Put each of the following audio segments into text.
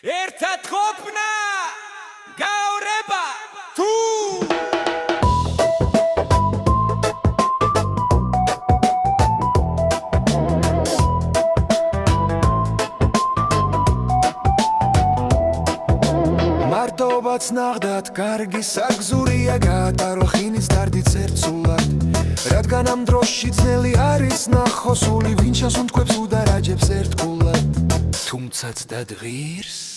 ერთად ყოფნა გაორება თუ მარტობაც ნახდათ კარგი საგზურია გაატარო ხინის დარდით ერთსულად რადგან ამ დროში ძნელი არის ნახოსული ვინ ჩასუნთქვებს უდარაჯებს ერთგულად თუმცაც დადღირს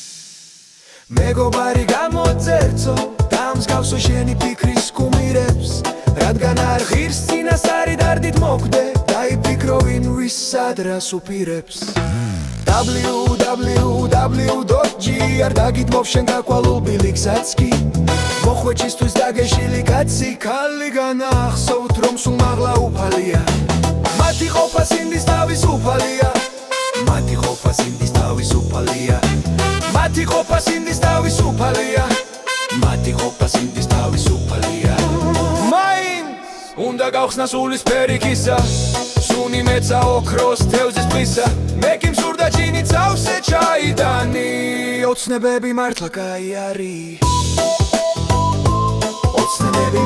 მეგობარი გამოძერწო დამსგავსო შენი ფიქრის კუმირებს რადგან არ ღირს წინასწარი დარდით მოკვდე დაიფიქრო ვინ ვის სადრას უპირებს www.gr დაგიდმობ შენ გაკვალულ ბილიკსაც კი მოხვეჭისთვის დაგეშილი კაცი ქალი განახსოვთ რომ სულ მაღლა უფალია მათი ყოფა სინდის თავისუფალია მათი ყოფა სინდის თავისუფალია მათი ყოფა სინდის თავისუფალია მათი ყოფა სინდის თავისუფალია მაინც უნდა გავხსნა სულის ფერიქისა სუნი მეცა ოქროს თევზის ფხისა მე კი მსურდა ჯინი წავსე ჩაიდანი ოცნებები მართლა კაი არის ოცნებები